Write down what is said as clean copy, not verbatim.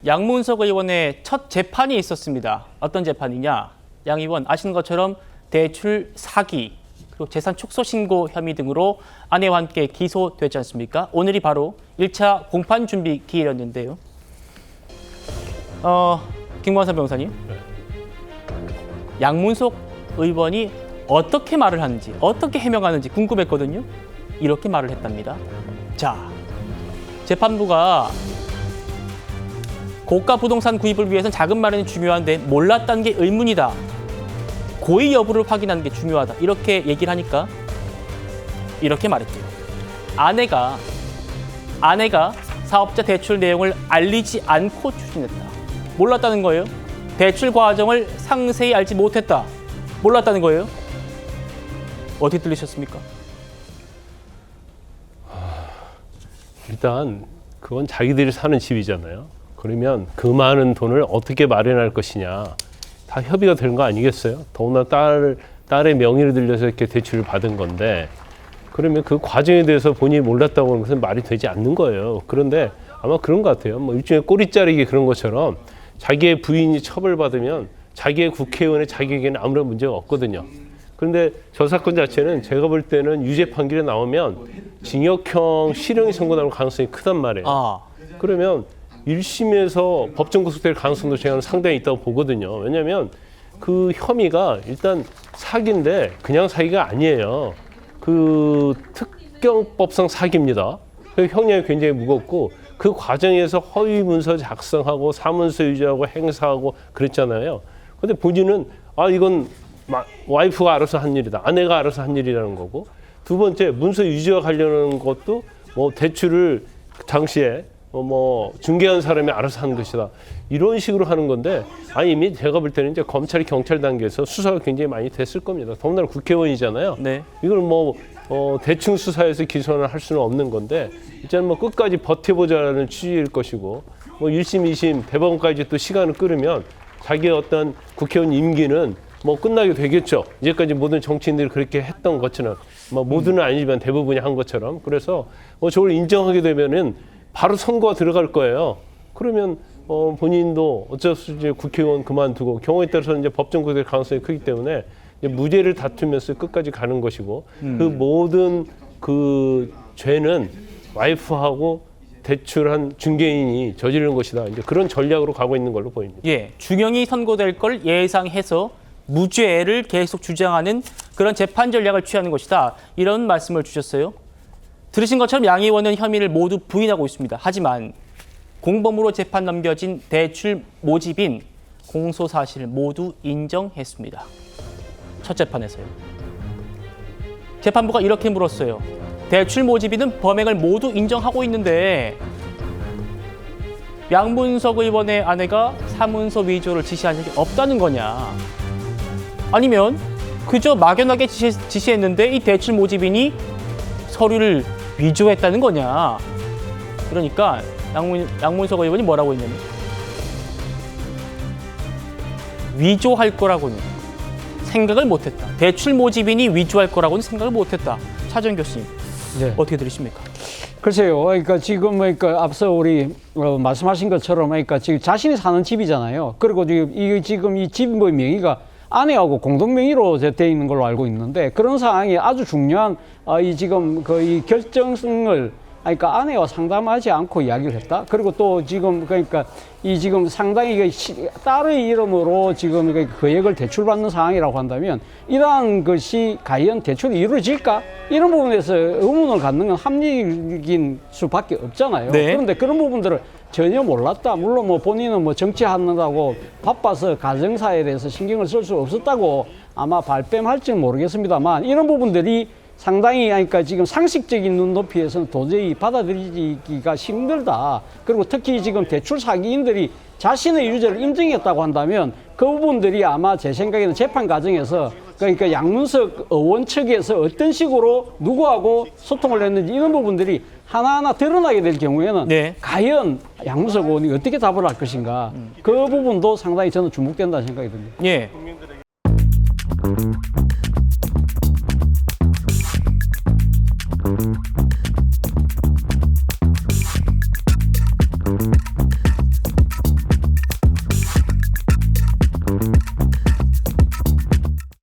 양문석 의원의 첫 재판이 있었습니다. 어떤 재판이냐? 양 의원 아시는 것처럼 대출 사기, 그리고 재산 축소 신고 혐의 등으로 아내와 함께 기소됐지 않습니까? 오늘이 바로 1차 공판 준비 기일이었는데요. 김광삼 변호사님, 양문석 의원이 어떻게 말을 하는지, 어떻게 해명하는지 궁금했거든요. 이렇게 말을 했답니다. 자, 재판부가 고가 부동산 구입을 위해서는 자금 마련이 중요한데 몰랐다는 게 의문이다. 고의 여부를 확인하는 게 중요하다. 이렇게 얘기를 하니까 이렇게 말했대요. 아내가 사업자 대출 내용을 알리지 않고 추진했다. 몰랐다는 거예요. 대출 과정을 상세히 알지 못했다. 몰랐다는 거예요. 어떻게 들리셨습니까? 일단 그건 자기들이 사는 집이잖아요. 그러면 그 많은 돈을 어떻게 마련할 것이냐 다 협의가 된 거 아니겠어요? 더구나 딸의 명의를 들려서 이렇게 대출을 받은 건데 그러면 그 과정에 대해서 본인이 몰랐다고 하는 것은 말이 되지 않는 거예요. 그런데 아마 그런 것 같아요. 뭐 일종의 꼬리 자르기 그런 것처럼 자기의 부인이 처벌받으면 자기의 국회의원의 자격에는 아무런 문제가 없거든요. 그런데 저 사건 자체는 제가 볼 때는 유죄 판결이 나오면 징역형 실형이 선고될 가능성이 크단 말이에요. 그러면 1심에서 법정 구속될 가능성도 저는 상당히 있다고 보거든요. 왜냐하면 그 혐의가 일단 사기인데 그냥 사기가 아니에요. 그 특경법상 사기입니다. 그 형량이 굉장히 무겁고 그 과정에서 허위 문서 작성하고 사문서 유지하고 행사하고 그랬잖아요. 근데 본인은 이건 와이프가 알아서 한 일이다. 아내가 알아서 한 일이라는 거고. 두 번째, 문서 유지와 관련한 것도 뭐 대출을 당시에 중개한 사람이 알아서 한 것이다. 이런 식으로 하는 건데, 이미 제가 볼 때는 이제 검찰, 경찰 단계에서 수사가 굉장히 많이 됐을 겁니다. 더군다나 국회의원이잖아요. 네. 이걸 대충 수사해서 기소를 할 수는 없는 건데, 일단 끝까지 버텨보자는 취지일 것이고, 1심, 2심, 대법원까지 또 시간을 끌으면 자기의 어떤 국회의원 임기는 끝나게 되겠죠. 이제까지 모든 정치인들이 그렇게 했던 것처럼, 모두는 아니지만 대부분이 한 것처럼. 그래서 저걸 인정하게 되면은 바로 선거가 들어갈 거예요. 그러면 본인도 어쩔 수 없이 국회의원 그만두고 경우에 따라서는 이제 법정 구속될 가능성이 크기 때문에 이제 무죄를 다투면서 끝까지 가는 것이고 그 모든 그 죄는 와이프하고 대출한 중개인이 저지른 것이다. 이제 그런 전략으로 가고 있는 걸로 보입니다. 예, 중형이 선고될 걸 예상해서 무죄를 계속 주장하는 그런 재판 전략을 취하는 것이다. 이런 말씀을 주셨어요. 들으신 것처럼 양 의원은 혐의를 모두 부인하고 있습니다. 하지만 공범으로 재판 넘겨진 대출 모집인 공소 사실을 모두 인정했습니다. 첫 재판에서요. 재판부가 이렇게 물었어요. 대출 모집인은 범행을 모두 인정하고 있는데 양문석 의원의 아내가 사문서 위조를 지시한 적이 없다는 거냐? 아니면 그저 막연하게 지시했는데 이 대출 모집인이 서류를 위조했다는 거냐? 그러니까 양문석 의원이 뭐라고 했냐면 위조할 거라고는 생각을 못했다. 대출 모집인이 위조할 거라고는 생각을 못했다. 차정 교수님, 네. 어떻게 들으십니까? 글쎄요. 그러니까 지금 앞서 우리 말씀하신 것처럼 지금 자신이 사는 집이잖아요. 그리고 지금 이 집 명의가 아내하고 공동 명의로 돼 있는 걸로 알고 있는데 그런 상황이 아주 중요한 이 결정을 아내와 상담하지 않고 이야기를 했다. 그리고 또 지금 지금 상당히 딸의 이름으로 지금 거액을 대출받는 상황이라고 한다면 이러한 것이 과연 대출이 이루어질까? 이런 부분에서 의문을 갖는 건 합리적인 수밖에 없잖아요. 네. 그런데 그런 부분들을 전혀 몰랐다. 물론 본인은 정치하느라고 바빠서 가정사에 대해서 신경을 쓸 수 없었다고 아마 발뺌할지는 모르겠습니다만 이런 부분들이 상당히 지금 상식적인 눈높이에서는 도저히 받아들이기가 힘들다. 그리고 특히 지금 대출 사기인들이 자신의 유죄를 인정했다고 한다면 그 부분들이 아마 제 생각에는 재판 과정에서 양문석 의원 측에서 어떤 식으로 누구하고 소통을 했는지 이런 부분들이 하나하나 드러나게 될 경우에는 네. 과연 양문석 의원이 어떻게 답을 할 것인가 그 부분도 상당히 저는 주목된다는 생각이 듭니다. 예.